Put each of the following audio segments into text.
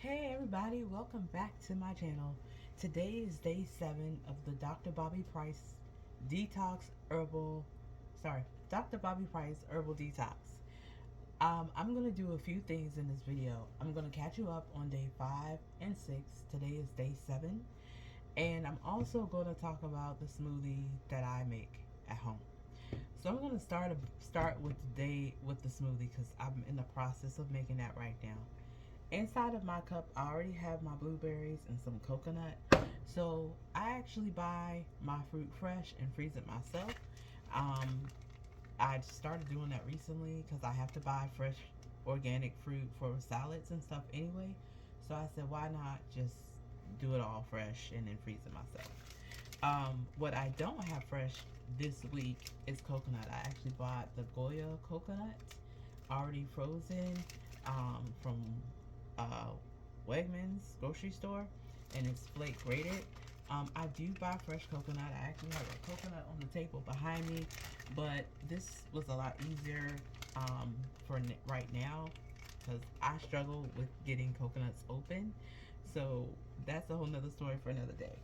Hey everybody, welcome back to my channel. Today is day 7 of the Dr. Bobby Price Detox Herbal, sorry, Dr. Bobby Price Herbal Detox. I'm going to do a few things in this video. I'm going to catch you up on day 5 and 6. Today is day 7. And I'm also going to talk about the smoothie that I make at home. So I'm going to start with the day with the smoothie because I'm in the process of making that right now. Inside of my cup, I already have my blueberries and some coconut. So I actually buy my fruit fresh and freeze it myself. Um, I started doing that recently because I have to buy fresh organic fruit for salads and stuff anyway. So I said, why not just do it all fresh and then freeze it myself? What I don't have fresh this week is coconut. I actually bought the Goya coconut already frozen from uh, Wegmans grocery store, and it's flake grated. I do buy fresh coconut. I actually have a coconut on the table behind me, but this was a lot easier for right now because I struggle with getting coconuts open. So that's a whole nother story for another day.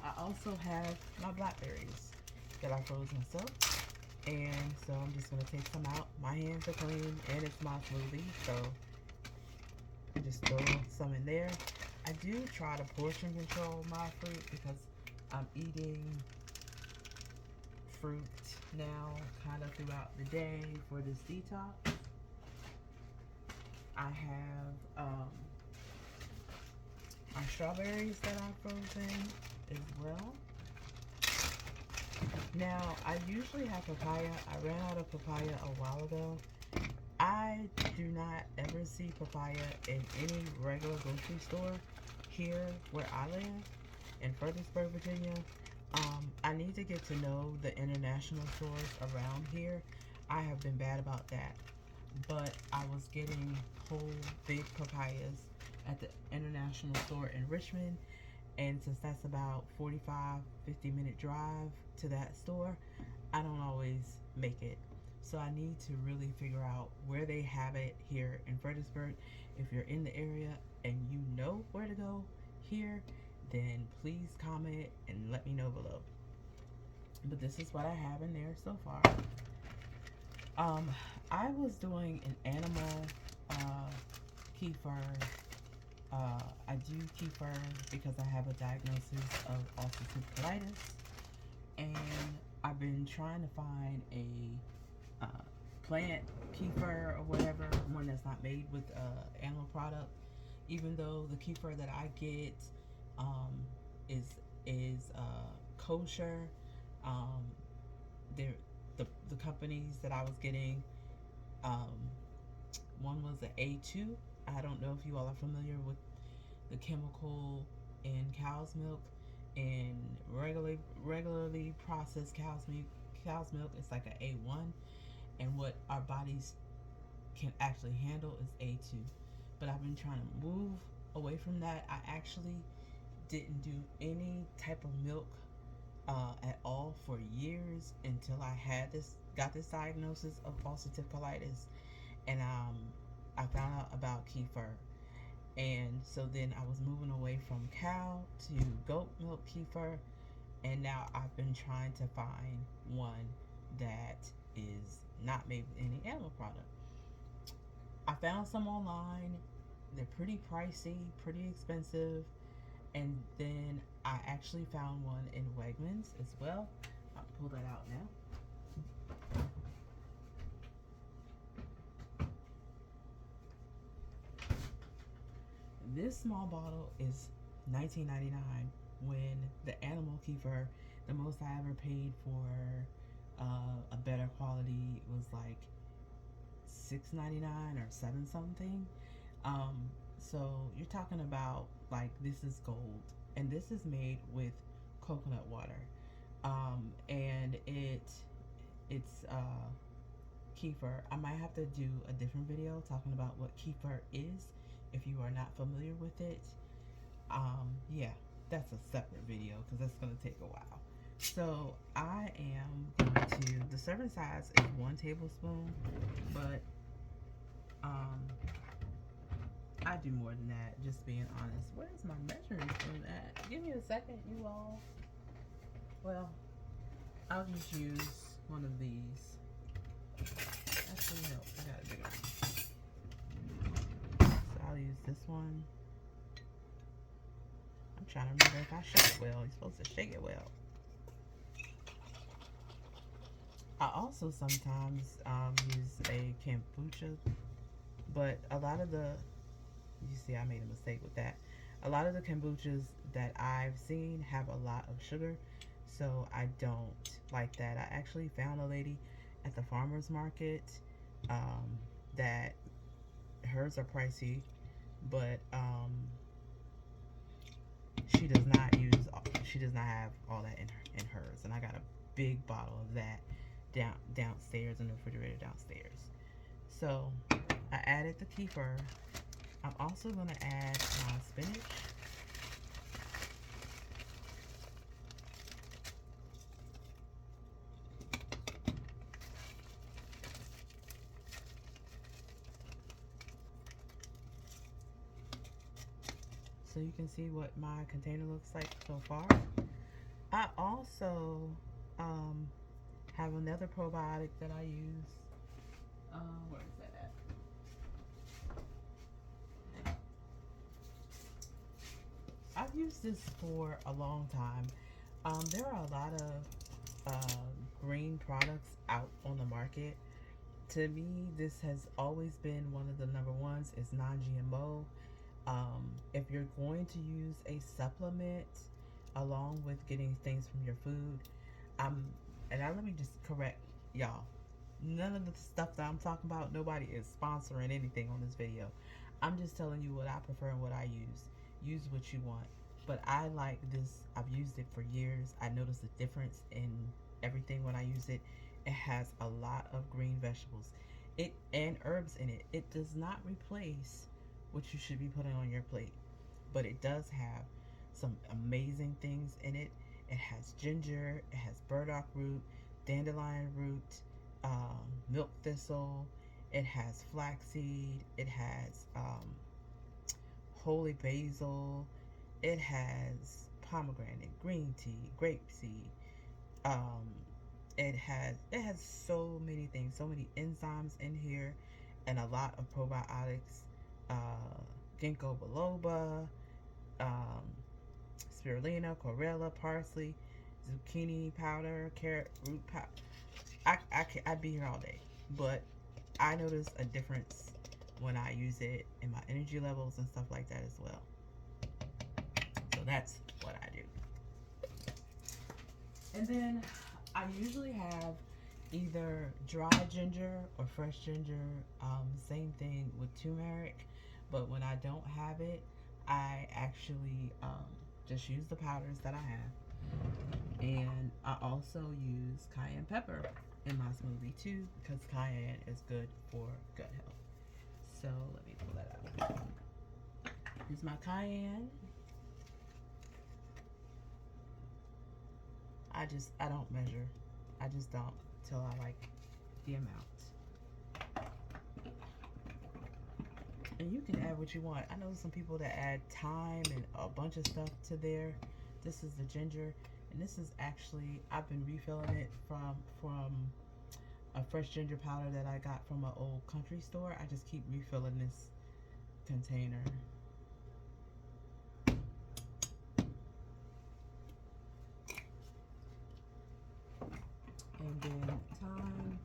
I also have my blackberries that I froze myself. And so I'm just going to take some out. My hands are clean and it's my smoothie, so I just throw some in there. I do try to portion control my fruit because I'm eating fruit now kind of throughout the day for this detox. I have my strawberries that I've frozen as well. Now, I usually have papaya. I ran out of papaya a while ago. I do not ever see papaya in any regular grocery store here where I live in Fredericksburg, Virginia. I need to get to know the international stores around here. I have been bad about that. But I was getting whole big papayas at the international store in Richmond. And since that's about 45-50 minute drive to that store, I don't always make it. So I need to really figure out where they have it here in Fredericksburg. If you're in the area and you know where to go here, then please comment and let me know below. But this is what I have in there so far. I was doing an animal kefir. I do kefir because I have a diagnosis of ulcerative colitis, and I've been trying to find a plant kefir or whatever, one that's not made with animal product. Even though the kefir that I get is kosher, um, the companies that I was getting, one was an A2. I don't know if you all are familiar with the chemical in cow's milk, and regularly processed cow's milk is like an A1, and what our bodies can actually handle is A2. But I've been trying to move away from that. I actually didn't do any type of milk at all for years until I got this diagnosis of ulcerative colitis, and I found out about kefir. And so then I was moving away from cow to goat milk kefir, and now I've been trying to find one that is not made with any animal product. I found some online. They're pretty pricey, pretty expensive, and then I actually found one in Wegmans as well. I'll pull that out now. This small bottle is $19.99 when the animal kefir, the most I ever paid for a better quality was like $6.99 or $7 something. So you're talking about, like, this is gold, and this is made with coconut water, and it's kefir. I might have to do a different video talking about what kefir is if you are not familiar with it. Yeah, that's a separate video because that's going to take a while. So I am going to, the serving size is 1 tablespoon, but I do more than that, just being honest. Where's my measuring spoon at? Give me a second, you all. Well, I'll just use one of these. Actually, no, I got a bigger one. So I'll use this one. I'm trying to remember if I shake it well. You're supposed to shake it well. I also sometimes use a kombucha, but a lot of the, you see, I made a mistake with that. A lot of the kombuchas that I've seen have a lot of sugar, so I don't like that. I actually found a lady at the farmer's market um, that hers are pricey, but she does not have all that in hers, and I got a big bottle of that downstairs in the refrigerator downstairs. So I added the kefir. I'm also going to add my spinach. So you can see what my container looks like so far. I also um, have another probiotic that I use. Where is that at? I've used this for a long time. There are a lot of green products out on the market. To me, this has always been one of the number ones. It's non-GMO. If you're going to use a supplement along with getting things from your food, and let me just correct y'all. None of the stuff that I'm talking about, nobody is sponsoring anything on this video. I'm just telling you what I prefer and what I use. Use what you want. But I like this. I've used it for years. I notice a difference in everything when I use it. It has a lot of green vegetables. It and herbs in it. It does not replace what you should be putting on your plate, but it does have some amazing things in it. It has ginger, it has burdock root, dandelion root, milk thistle, it has flaxseed, it has holy basil, it has pomegranate, green tea, grape seed. Um, it has so many things, so many enzymes in here, and a lot of probiotics. Ginkgo biloba, um, spirulina, chlorella, parsley, zucchini powder, carrot root powder. I'd be here all day, but I notice a difference when I use it in my energy levels and stuff like that as well. So that's what I do. And then I usually have either dry ginger or fresh ginger. Same thing with turmeric. But when I don't have it, I actually just use the powders that I have. And I also use cayenne pepper in my smoothie too, because cayenne is good for gut health. So let me pull that out. Here's my cayenne. I don't measure. I just don't till I like the amount. And you can add what you want. I know some people that add thyme and a bunch of stuff to there. This is the ginger, and this is actually, I've been refilling it from a fresh ginger powder that I got from an old country store. I just keep refilling this container. And then thyme.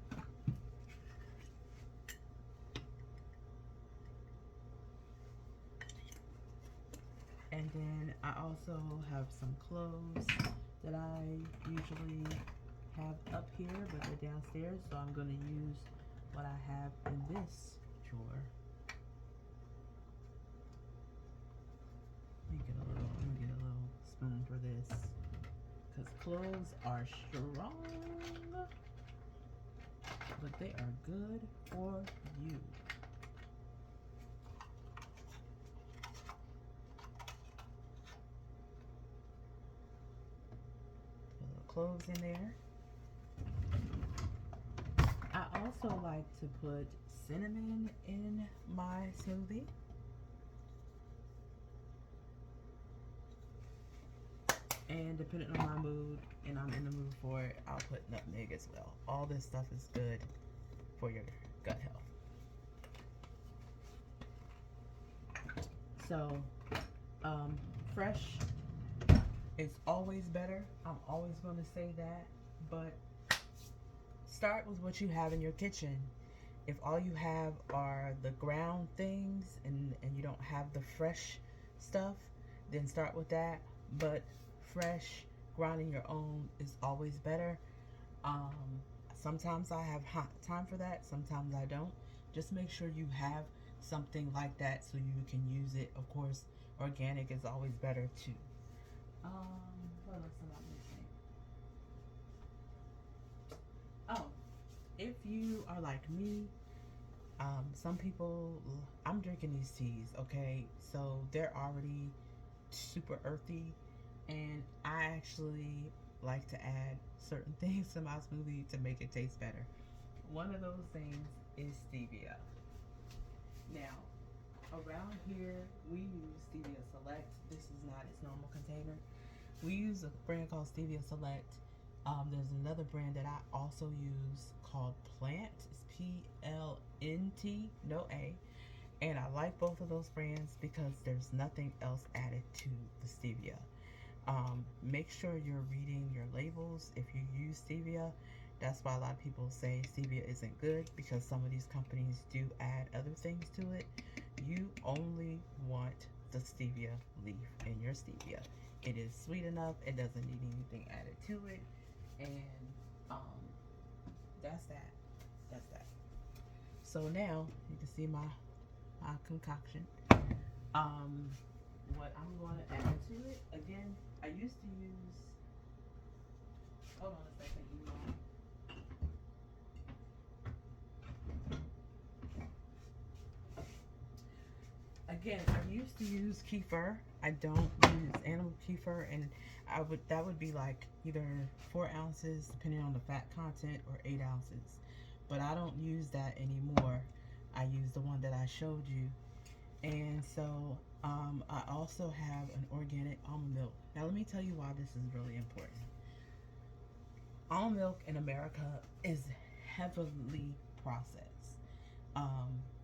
And then I also have some cloves that I usually have up here, but they're downstairs, so I'm going to use what I have in this drawer. Let me get a little spoon for this, because cloves are strong, but they are good for you. Put a little cloves in there. I also like to put cinnamon in my smoothie. And depending on my mood and I'm in the mood for it, I'll put nutmeg as well. All this stuff is good for your gut health. So, um, fresh is always better. I'm always going to say that. But start with what you have in your kitchen. If all you have are the ground things and you don't have the fresh stuff, then start with that. But fresh, grinding your own is always better. Um, Sometimes I have time for that, sometimes I don't. Just make sure you have something like that so you can use it. Of course, organic is always better too. What else am I missing? Oh, if you are like me, some people, I'm drinking these teas, okay? So they're already super earthy, and I actually like to add certain things to my smoothie to make it taste better. One of those things is stevia. Now, around here, we use Stevia Select. This is not its normal container. We use a brand called Stevia Select. There's another brand that I also use called Plant. It's PLNT, no A. And I like both of those brands because there's nothing else added to the stevia. Make sure you're reading your labels if you use stevia. That's why a lot of people say stevia isn't good, because some of these companies do add other things to it. You only want the stevia leaf in your stevia. It is sweet enough, it doesn't need anything added to it, and um, that's that. That's that. So now you can see my concoction. Um, what I'm going to add to it, again, I used to use, hold on a second, you know. Again, I used to use kefir. I don't use animal kefir, and that would be like either 4 ounces, depending on the fat content, or 8 ounces. But I don't use that anymore. I use the one that I showed you. And so I also have an organic almond milk. Now let me tell you why this is really important. Almond milk in America is heavily processed.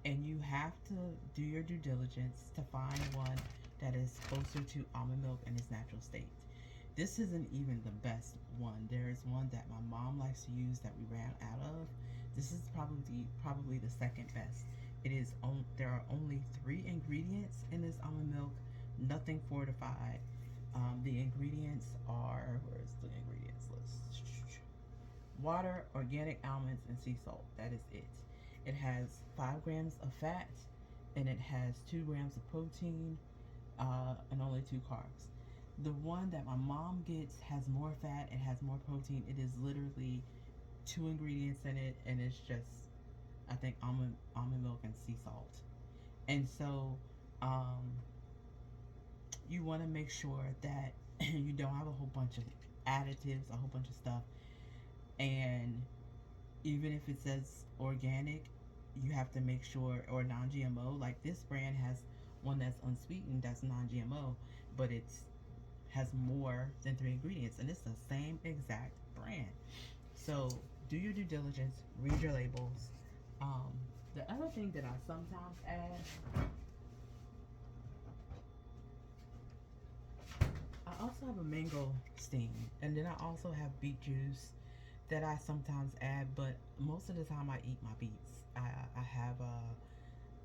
And you have to do your due diligence to find one that is closer to almond milk in its natural state. This isn't even the best one. There is one that my mom likes to use that we ran out of. This is probably the second best. There are only 3 ingredients in this almond milk, nothing fortified. The ingredients are, where's the ingredients list? Water, organic almonds, and sea salt. That is it. It has 5 grams of fat, and it has 2 grams of protein, and only 2 carbs. The one that my mom gets has more fat, it has more protein. It is literally 2 ingredients in it, and it's just, I think, almond milk and sea salt. And so you want to make sure that you don't have a whole bunch of additives, a whole bunch of stuff. And even if it says organic, you have to make sure, or non-GMO. Like this brand has one that's unsweetened, that's non-GMO, but it has more than 3 ingredients, and it's the same exact brand. So do your due diligence, read your labels. The other thing that I sometimes add, I also have a mango steam, and then I also have beet juice that I sometimes add, but most of the time I eat my beets. I have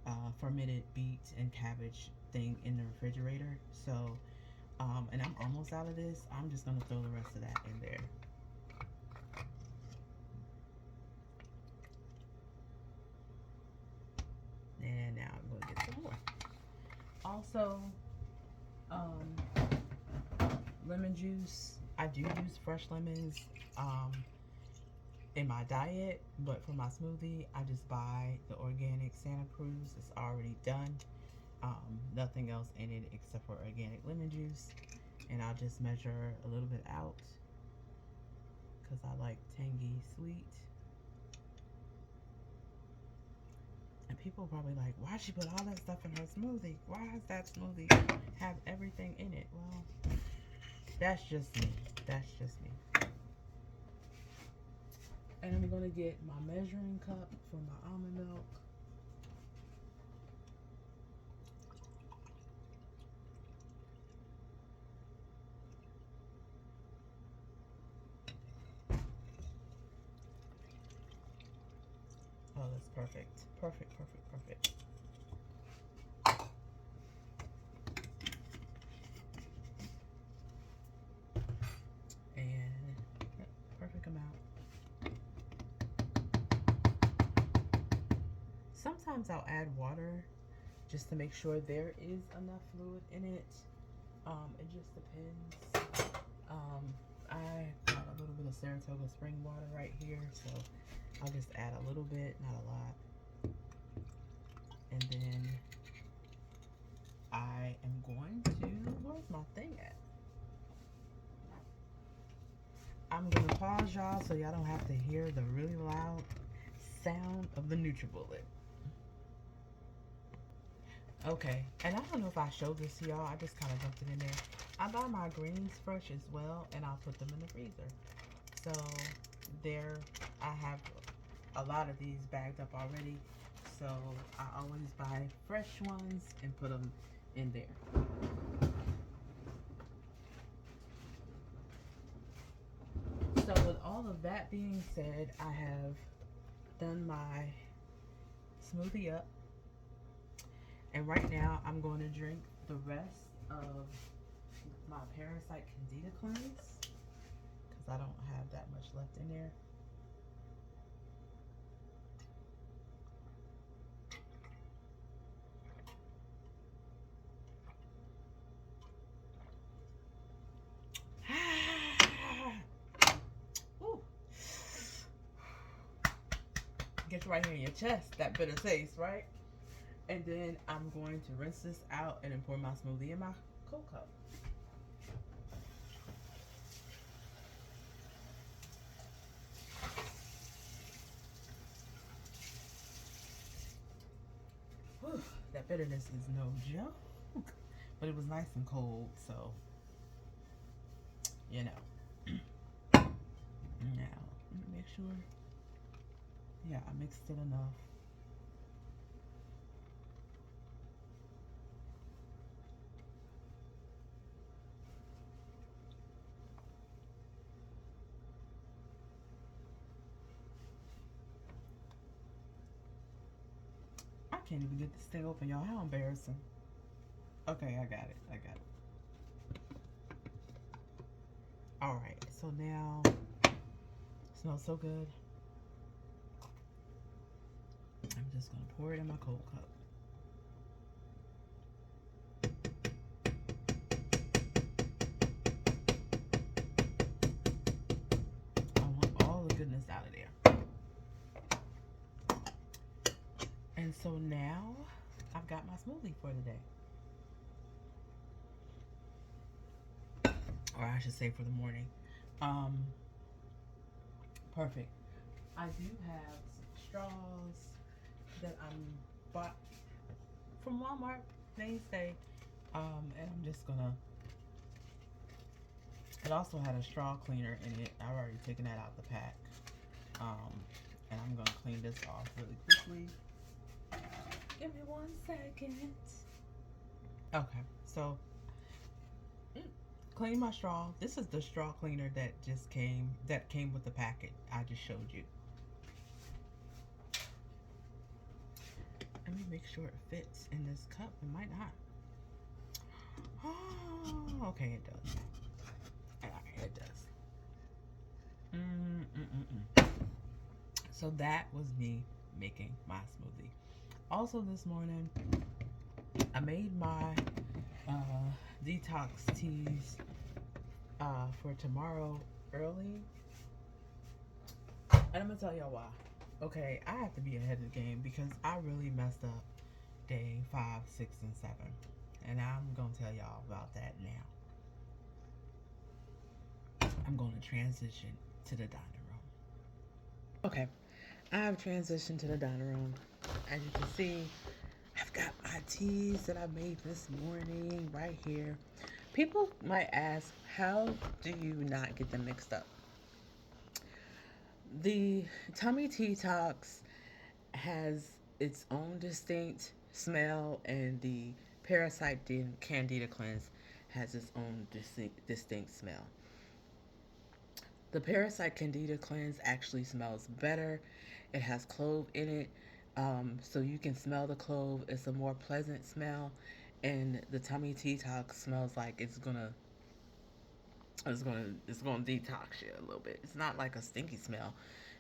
a fermented beet and cabbage thing in the refrigerator, so and I'm almost out of this. I'm just gonna throw the rest of that in there. And now I'm gonna get some more. Also, lemon juice. I do use fresh lemons in my diet, but for my smoothie, I just buy the organic Santa Cruz. It's already done. Nothing else in it except for organic lemon juice. And I'll just measure a little bit out because I like tangy sweet. And people are probably like, why'd she put all that stuff in her smoothie? Why does that smoothie have everything in it? Well, That's just me. That's just me. And I'm gonna get my measuring cup for my almond milk. Oh, that's perfect. Perfect, perfect, perfect. And yep, perfect amount. Sometimes I'll add water just to make sure there is enough fluid in it. It just depends. I got a little bit of Saratoga spring water right here, so I'll just add a little bit, not a lot. And then I am going to, where's my thing at? I'm gonna pause y'all so y'all don't have to hear the really loud sound of the NutriBullet. Okay, and I don't know if I showed this to y'all. I just kind of dumped it in there. I buy my greens fresh as well, and I'll put them in the freezer. So there, I have a lot of these bagged up already. So I always buy fresh ones and put them in there. So with all of that being said, I have done my smoothie up. And right now I'm going to drink the rest of my Parasite Candida cleanse because I don't have that much left in there. Ooh. Get you right here in your chest, that bitter taste, right? And then I'm going to rinse this out and then pour my smoothie in my cold cup. Whew, that bitterness is no joke. But it was nice and cold, so, you know. Now, let me make sure. Yeah, I mixed it enough. I can't even get this thing open, y'all. How embarrassing. Okay, I got it. I got it. Alright, so now, it smells so good. I'm just going to pour it in my cold cup. I want all the goodness out of there. And so now, I've got my smoothie for the day. Or I should say for the morning. Perfect. I do have some straws that I'm bought from Walmart, mainstay. And I'm just gonna, it also had a straw cleaner in it. I've already taken that out the pack. And I'm gonna clean this off really quickly. Give me 1 second. Okay, so clean my straw. This is the straw cleaner that came with the packet I just showed you. Let me make sure it fits in this cup. It might not. Oh, okay, it does. Alright, it does. So that was me making my smoothie. Also this morning, I made my detox teas for tomorrow early. And I'm gonna tell y'all why. Okay, I have to be ahead of the game because I really messed up day 5, 6, and 7. And I'm gonna tell y'all about that now. I'm gonna transition to the dining room. Okay, I've transitioned to the dining room. As you can see, I've got my teas that I made this morning right here. People might ask, how do you not get them mixed up? The tummy detox has its own distinct smell, and the parasite candida cleanse has its own distinct smell. The parasite candida cleanse actually smells better. It has clove in it, so you can smell the clove. It's a more pleasant smell, and the tummy detox smells like it's gonna detox you a little bit. It's not like a stinky smell.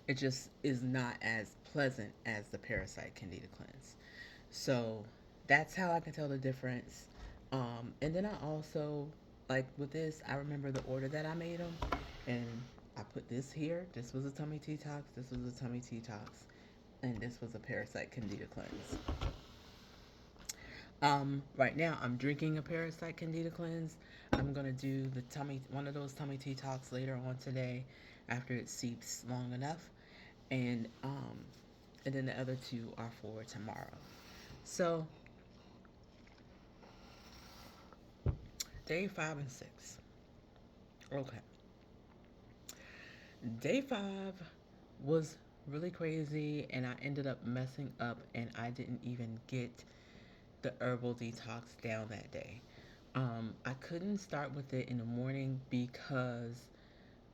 It just is not as pleasant as the parasite candida cleanse. So that's how I can tell the difference. And then I also, like with this, I remember the order that I made them, and I put this here. This was a tummy detox. This was a tummy detox, and this was a parasite candida cleanse. Right now I'm drinking a parasite candida cleanse. I'm gonna do the tummy one of those tummy detox later on today, after it seeps long enough, and then the other two are for tomorrow. So day 5 and 6. Okay. Day 5 was really crazy, and I ended up messing up, and I didn't even get the herbal detox down that day. I couldn't start with it in the morning because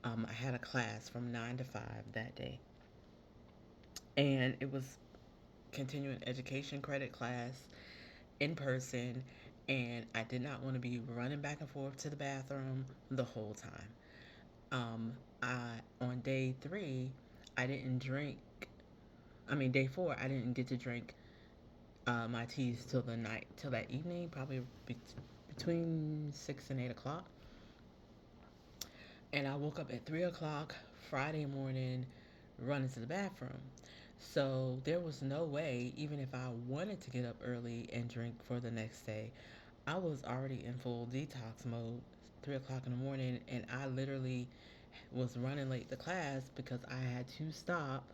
I had a class from 9 to 5 that day, and it was continuing education credit class in person, and I did not want to be running back and forth to the bathroom the whole time. On day 3, I didn't drink. I mean, day 4, I didn't get to drink my teas till the night, till that evening, probably between 6 and 8 o'clock. And I woke up at 3 o'clock Friday morning, running to the bathroom. So there was no way, even if I wanted to get up early and drink for the next day, I was already in full detox mode. 3 o'clock in the morning, and I literally was running late to class because I had to stop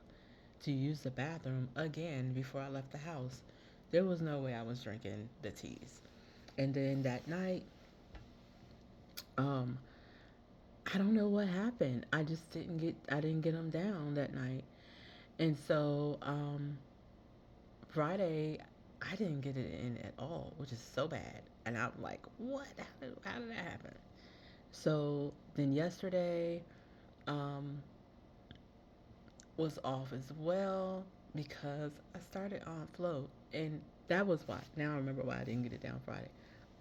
to use the bathroom again before I left the house. There was no way I was drinking the teas. And then that night, um, I don't know what happened. I didn't get them down that night. And so Friday, I didn't get it in at all, which is so bad. And I'm like, what? How did that happen? So then yesterday um, was off as well because I started on float. And that was why. Now I remember why I didn't get it down Friday.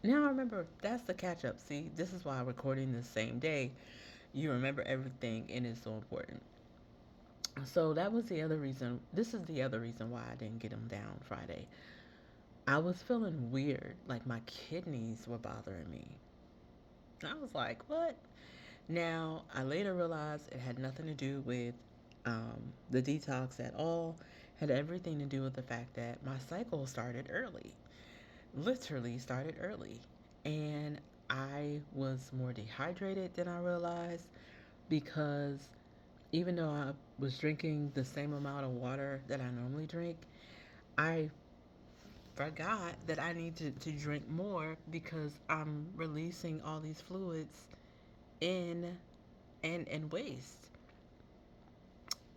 Now I remember that's the catch up. See, this is why recording the same day, you remember everything, and it's so important. So that was the other reason. This is the other reason why I didn't get them down Friday. I was feeling weird, like my kidneys were bothering me. I was like, what? Now, I later realized it had nothing to do with the detox at all. It had everything to do with the fact that my cycle started early, literally started early. And I was more dehydrated than I realized because even though I was drinking the same amount of water that I normally drink, I forgot that I need to drink more because I'm releasing all these fluids in and waste.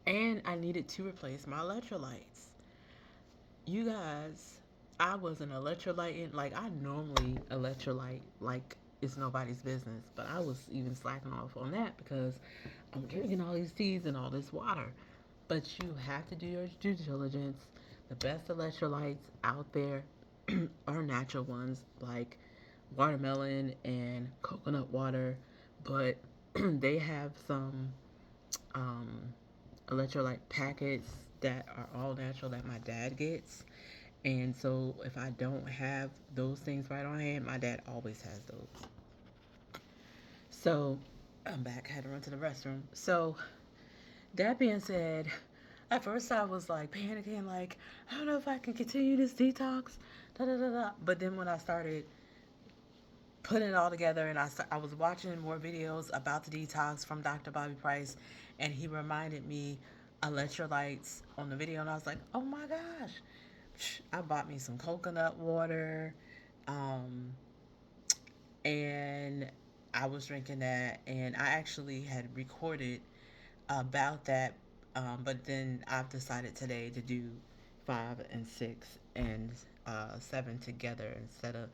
And I needed to replace my electrolytes. You guys, I was an electrolyte, like I normally electrolyte like it's nobody's business, but I was even slacking off on that because I'm drinking all these teas and all this water. But you have to do your due diligence. The best electrolytes out there are natural ones like watermelon and coconut water, but they have some um, electrolyte packets that are all natural that my dad gets. And so if I don't have those things right on hand, my dad always has those. So I'm back. I had to run to the restroom. So that being said, at first I was like panicking, like I don't know if I can continue this detox. Da, da, da, da. But then when I started putting it all together, and I was watching more videos about the detox from Dr. Bobby Price, and he reminded me electrolytes on the video, and I was like, oh my gosh. I bought me some coconut water. Um, and I was drinking that, and I actually had recorded about that, but then I've decided today to do 5 and 6 and 7 together instead of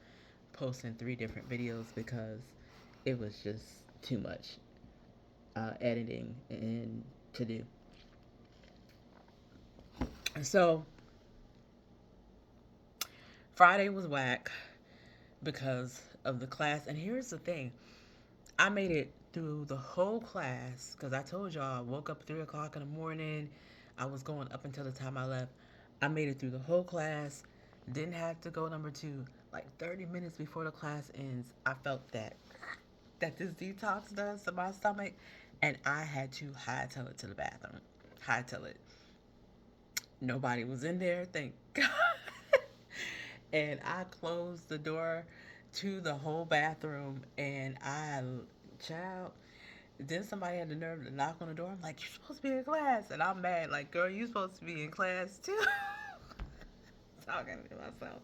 posting 3 different videos because it was just too much editing and to do. So Friday was whack because of the class. And here's the thing, I made it through the whole class because I told y'all I woke up 3 o'clock in the morning. I was going up until the time I left. I made it through the whole class. Didn't have to go number 2. Like 30 minutes before the class ends, I felt that this detox does to my stomach, and I had to hightail it to the bathroom. Hightail it. Nobody was in there, thank God. And I closed the door to the whole bathroom, and child, then somebody had the nerve to knock on the door. I'm like, you're supposed to be in class. And I'm mad. Like, girl, you supposed to be in class too. Talking to myself.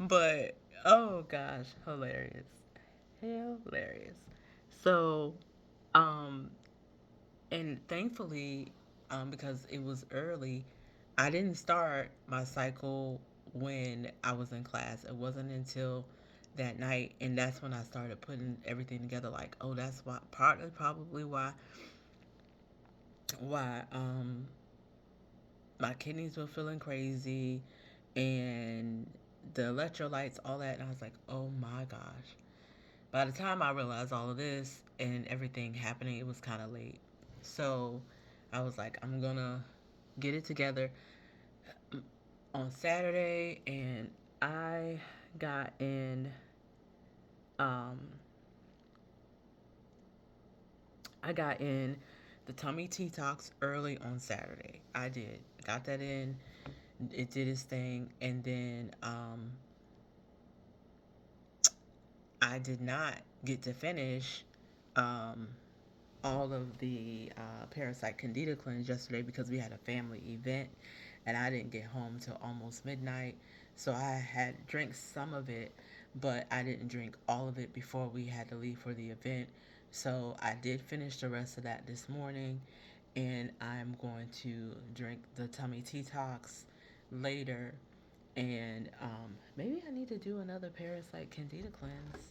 But, oh gosh, hilarious. Hilarious. So, um, and thankfully, because it was early, I didn't start my cycle when I was in class. It wasn't until that night, and that's when I started putting everything together. Like, oh, that's why, partly probably why my kidneys were feeling crazy, and the electrolytes, all that, and I was like, oh my gosh. By the time I realized all of this and everything happening, it was kind of late. So I was like, I'm gonna get it together on Saturday, and I got in. Um, I got in the tummy detox early on Saturday. I did. Got that in. It did its thing, and then I did not get to finish um, all of the parasite candida cleanse yesterday because we had a family event, and I didn't get home till almost midnight. So I had drank some of it, but I didn't drink all of it before we had to leave for the event. So I did finish the rest of that this morning, and I'm going to drink the tummy detox later. And maybe I need to do another parasite candida cleanse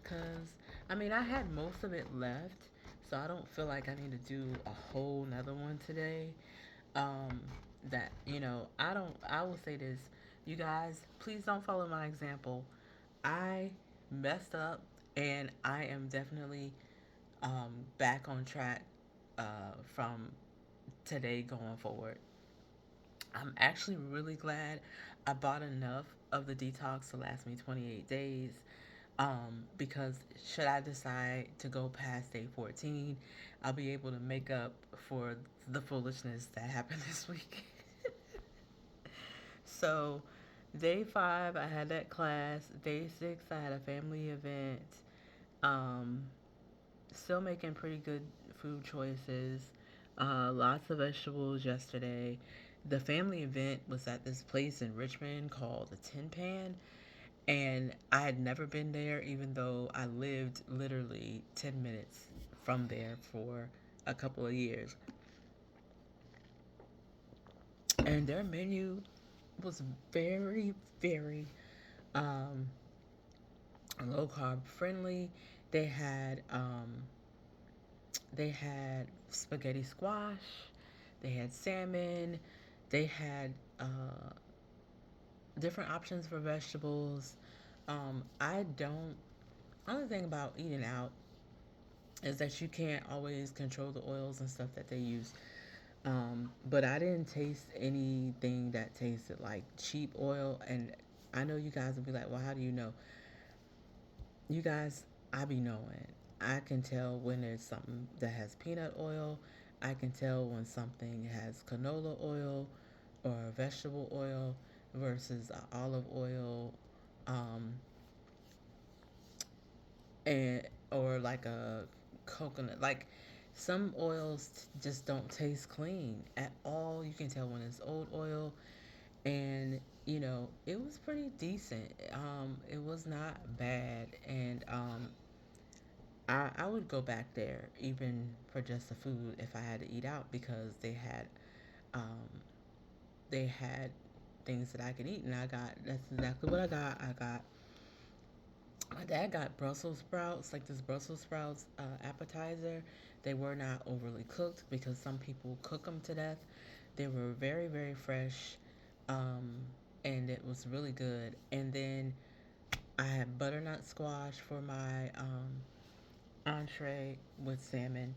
because, I mean, I had most of it left, so I don't feel like I need to do a whole nother one today. Um, that, I will say this, you guys, please don't follow my example. I messed up, and I am definitely back on track from today going forward. I'm actually really glad I bought enough of the detox to last me 28 days. Because should I decide to go past day 14, I'll be able to make up for the foolishness that happened this week. So, day 5, I had that class. Day 6, I had a family event. Um, Still making pretty good food choices. Lots of vegetables yesterday. The family event was at this place in Richmond called the Tin Pan, and I had never been there, even though I lived literally 10 minutes from there for a couple of years. And their menu was very, very um, low carb friendly. They had they had spaghetti squash, they had salmon, they had different options for vegetables. I don't. Only thing about eating out is that you can't always control the oils and stuff that they use. But I didn't taste anything that tasted like cheap oil. And I know you guys will be like, well, how do you know? You guys, I be knowing. I can tell when there's something that has peanut oil. I can tell when something has canola oil or vegetable oil versus olive oil, um, and or like a coconut. Like some oils just don't taste clean at all. You can tell when it's old oil, and it was pretty decent. It was not bad, and I would go back there even for just the food if I had to eat out because um, they had things that I could eat, and that's exactly what I got. My dad got Brussels sprouts, like this Brussels sprouts appetizer. They were not overly cooked because some people cook them to death. They were very, very fresh, um, and it was really good. And then I had butternut squash for my entree with salmon,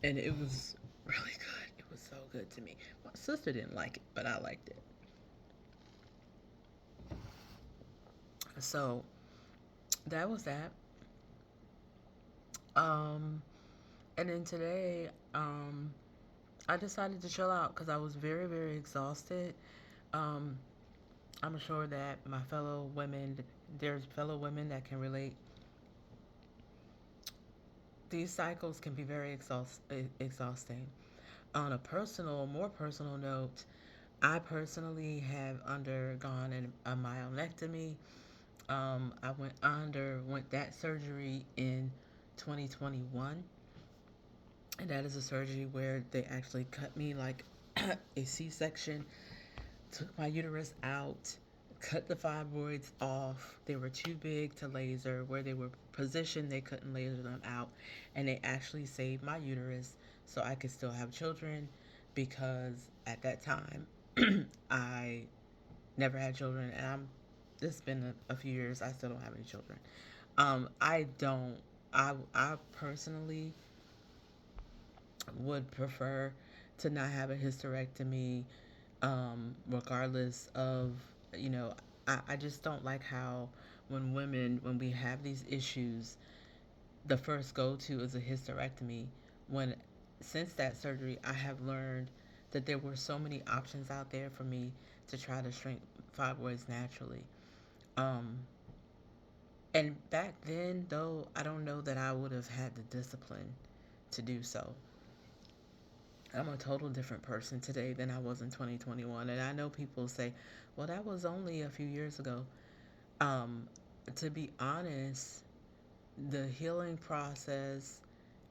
and it was really good. It was so good to me. My sister didn't like it, but I liked it. So that was that. Um, and then today, I decided to chill out because I was very, very exhausted. Um, I'm sure that there's fellow women that can relate. These cycles can be very exhausting. On a more personal note, I personally have undergone a myelectomy. I underwent that surgery in 2021, and that is a surgery where they actually cut me like a C-section, took my uterus out, cut the fibroids off. They were too big to laser. Where they were positioned, they couldn't laser them out. And they actually saved my uterus so I could still have children because at that time, I never had children. And this has been a few years. I still don't have any children. I don't, I personally would prefer to not have a hysterectomy, regardless of, you know, I just don't like how when we have these issues, the first go to is a hysterectomy. When since that surgery, I have learned that there were so many options out there for me to try to shrink fibroids naturally. Um, and back then, though, I don't know that I would have had the discipline to do so. I'm a total different person today than I was in 2021. And I know people say, well, that was only a few years ago. Um, to be honest, the healing process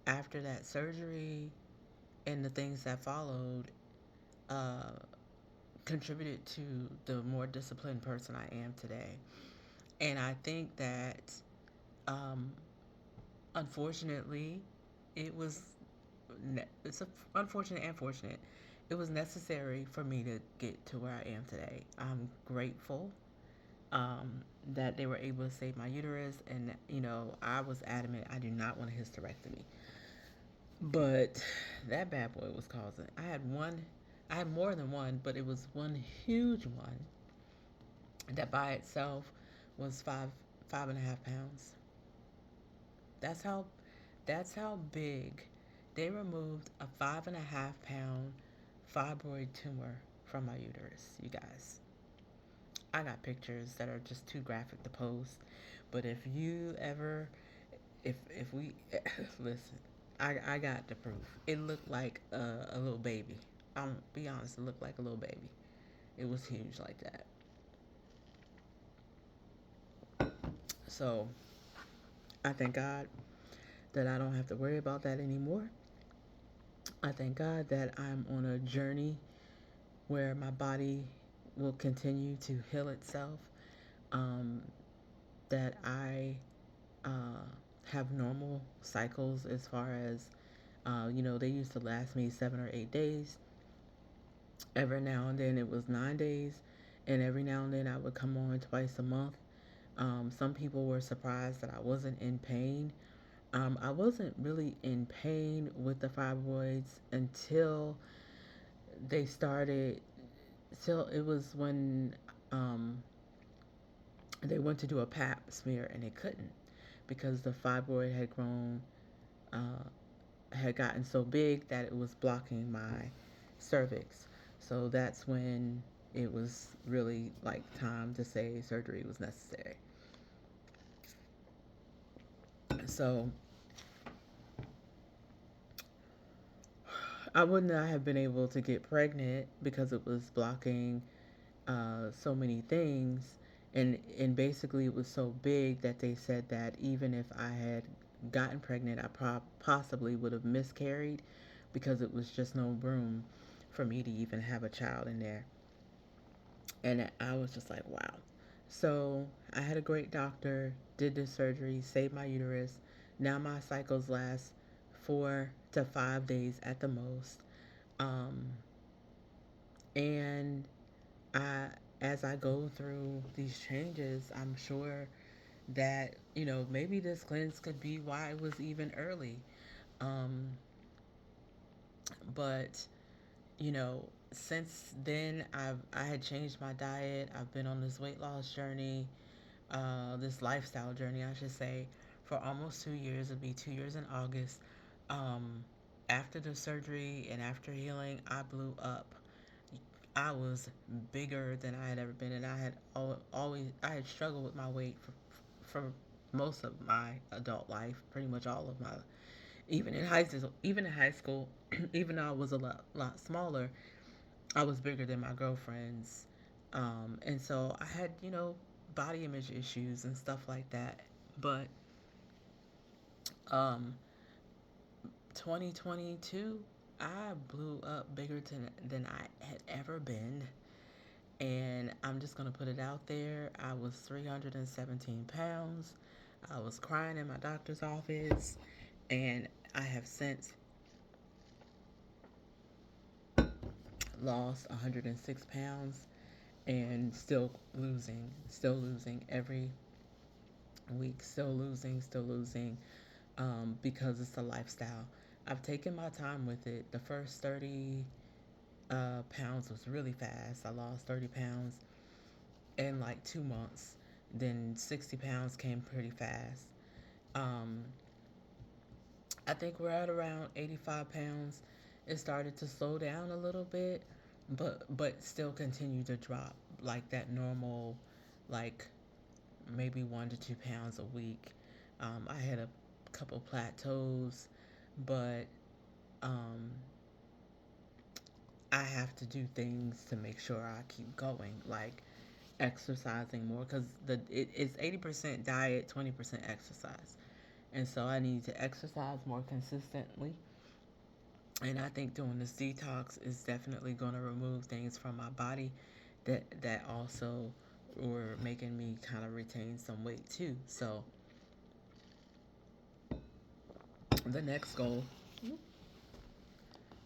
after that surgery and the things that followed uh, contributed to the more disciplined person I am today. And I think that, um, unfortunately, it was it's unfortunate and fortunate. It was necessary for me to get to where I am today. I'm grateful um, that they were able to save my uterus, and I was adamant I do not want a hysterectomy. But that bad boy was causing. I had more than one, but it was one huge one that by itself was five and a half pounds. That's how that's how big. They removed a 5.5 pound fibroid tumor from my uterus, you guys. I got pictures that are just too graphic to post. But if you ever if we listen, I got the proof. It looked like a little baby. I'm be honest, it looked like a little baby. It was huge like that. So I thank God that I don't have to worry about that anymore. I thank God that I'm on a journey where my body will continue to heal itself. Um, that I uh, have normal cycles as far as, they used to last me 7 or 8 days. Every now and then it was 9 days, and every now and then I would come on twice a month. Some people were surprised that I wasn't in pain. I wasn't really in pain with the fibroids until they started. Till it was when um, they went to do a pap smear and they couldn't because the fibroid uh, had gotten so big that it was blocking my cervix. So that's when it was really like time to say surgery was necessary. So I would not have been able to get pregnant because it was blocking so many things, and basically it was so big that they said that even if I had gotten pregnant, I possibly would have miscarried because it was just no room for me to even have a child in there. And I was just like, wow. So I had a great doctor, did the surgery, saved my uterus. Now my cycles last 4 to 5 days at the most. Um, and I, as I go through these changes, I'm sure that, maybe this cleanse could be why it was even early. Um, but since then I had changed my diet. I've been on this weight loss journey, this lifestyle journey, I should say, for almost 2 years. It'll be 2 years in August. Um, After the surgery and after healing, I blew up. I was bigger than I had ever been, and I had always I had struggled with my weight for most of my adult life, pretty much all of my even in high school, even though I was a lot smaller, I was bigger than my girlfriends, and so I had body image issues and stuff like that. But um, 2022, I blew up bigger than I had ever been. And I'm just going to put it out there. I was 317 pounds. I was crying in my doctor's office. And I have since lost 106 pounds and still losing every week, still losing, because it's a lifestyle. I've taken my time with it. The first 30 pounds was really fast. I lost 30 pounds in like 2 months. Then 60 pounds came pretty fast. Um, I think we're at around 85 pounds. It started to slow down a little bit, but still continue to drop like that normal, like maybe 1 to 2 pounds a week. I had a couple plateaus, but um, I have to do things to make sure I keep going, like exercising more, because it's 80% diet, 20% exercise, and so I need to exercise more consistently. And I think doing this detox is definitely going to remove things from my body that also were making me kind of retain some weight too. So the next goal,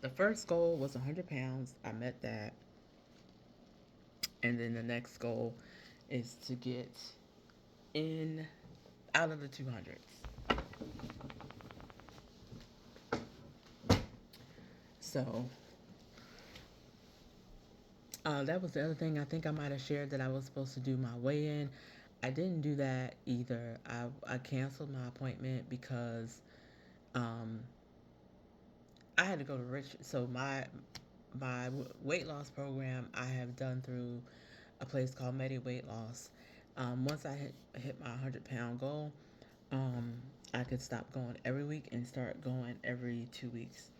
the first goal was 100 pounds. I met that. And then the next goal is to get in out of the 200s. So that was the other thing. I think I might have shared that I was supposed to do my weigh in. I didn't do that either. I canceled my appointment because um, I had to go to Rich. So my weight loss program I have done through a place called Medi Weight Loss. Once I hit my 100-pound goal, um, I could stop going every week and start going every 2 weeks.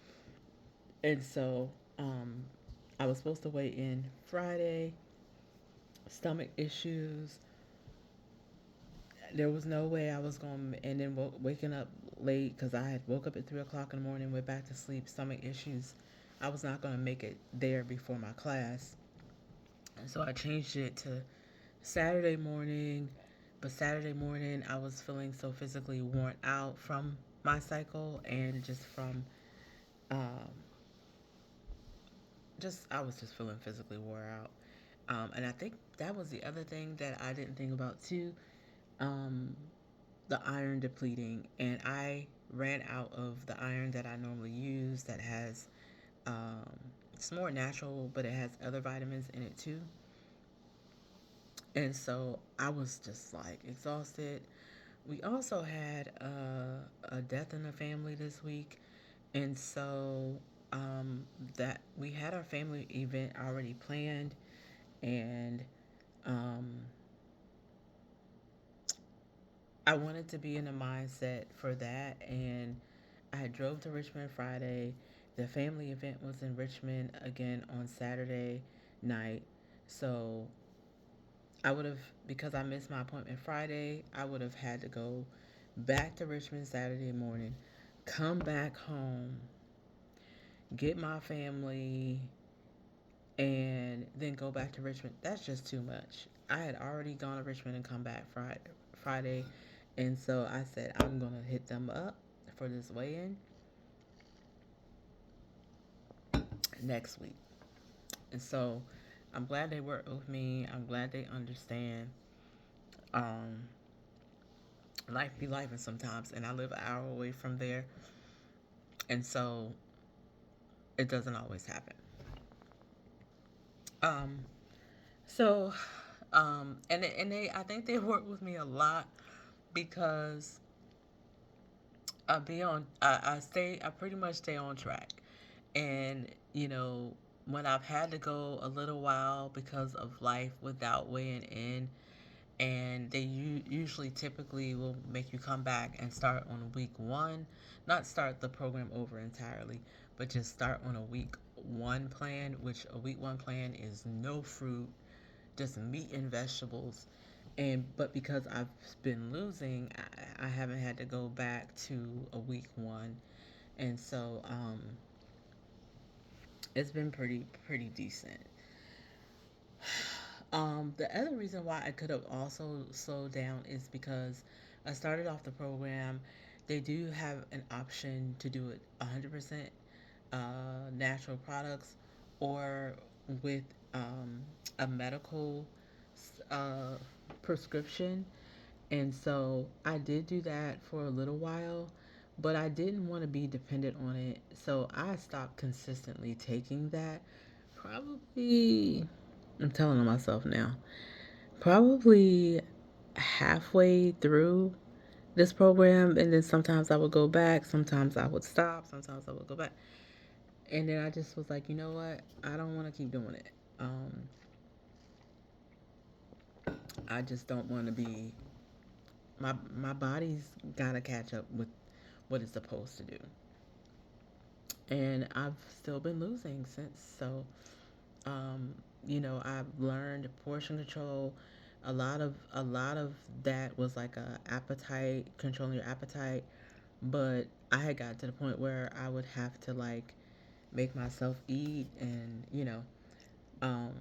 And so I was supposed to weigh in Friday. Stomach issues. There was no way I was going, and then waking up late because I had woke up at 3 o'clock in the morning, went back to sleep. Stomach issues. I was not going to make it there before my class, and so I changed it to Saturday morning. But Saturday morning, I was feeling so physically worn out from my cycle and just from um, just I was just feeling physically wore out. And I think that was the other thing that I didn't think about too. Um, the iron depleting, and I ran out of the iron that I normally use. That has um, it's more natural, but it has other vitamins in it too. And so I was just like exhausted. We also had a death in the family this week, and so that we had our family event already planned, and um, I wanted to be in a mindset for that, and I drove to Richmond Friday. The family event was in Richmond again on Saturday night. So I would have, because I missed my appointment Friday, I would have had to go back to Richmond Saturday morning, come back home, get my family, and then go back to Richmond. That's just too much. I had already gone to Richmond and come back Friday, and so I said I'm gonna hit them up for this weigh-in next week. And so I'm glad they work with me. I'm glad they understand. Um, Life be life sometimes, and I live an hour away from there, and so it doesn't always happen. Um, so, and they, I think they work with me a lot because I pretty much stay on track, and when I've had to go a little while because of life without weighing in, and they usually typically will make you come back and start on week one, not start the program over entirely, but just start on a week one plan, which a week one plan is no fruit, just meat and vegetables. And but because I've been losing, I haven't had to go back to a week one, and so it's been pretty decent. The other reason why I could have also slowed down is because I started off the program. They do have an option to do it 100% natural products or with a medical uh, prescription. And so I did do that for a little while, but I didn't want to be dependent on it. So I stopped consistently taking that. Probably, I'm telling on myself now, probably halfway through this program. And then sometimes I would go back, sometimes I would stop, sometimes I would go back. And then I just was like, you know what? I don't want to keep doing it. I just don't want to be, my body's got to catch up with what it's supposed to do. And I've still been losing since. So, um, I've learned portion control. A lot of that was like a appetite, controlling your appetite. But I had got to the point where I would have to like make myself eat, and um,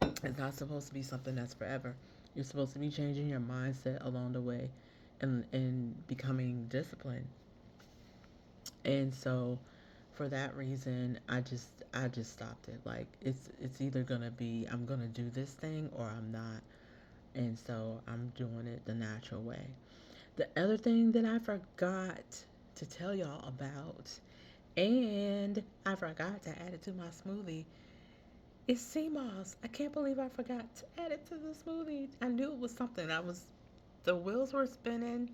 it's not supposed to be something that's forever. You're supposed to be changing your mindset along the way, and becoming disciplined. And so for that reason, I just stopped it. Like it's either gonna be I'm gonna do this thing or I'm not. And so I'm doing it the natural way. The other thing that I forgot to tell y'all about, and I forgot to add it to my smoothie, is sea moss. I can't believe I forgot to add it to the smoothie. I knew it was something. The wheels were spinning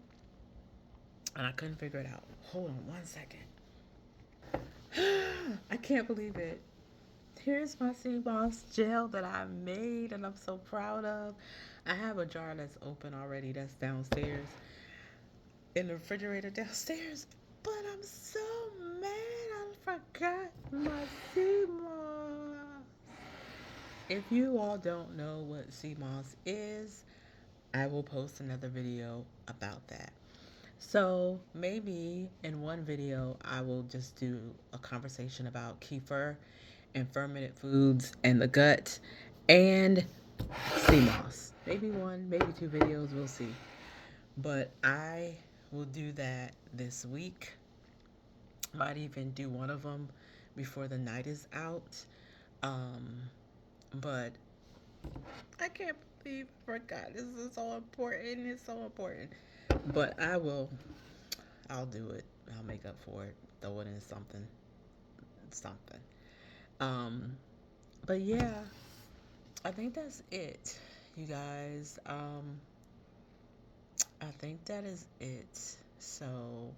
and I couldn't figure it out. Hold on one second. I can't believe it. Here's my sea moss gel that I made and I'm so proud of. I have a jar that's open already that's downstairs in the refrigerator downstairs. But I'm so mad I forgot my sea moss. If you all don't know what sea moss is, I will post another video about that. So maybe in one video, I will just do a conversation about kefir and fermented foods and the gut and sea moss. Maybe one, maybe two videos, we'll see. But I will do that this week. Might even do one of them before the night is out. Um, but I can't believe I forgot. This is so important. It's so important. But I'll do it. I'll make up for it. Throw it in something. Um, but yeah, I think that's it, you guys. I think that is it. So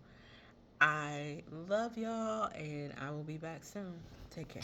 I love y'all, and I will be back soon. Take care.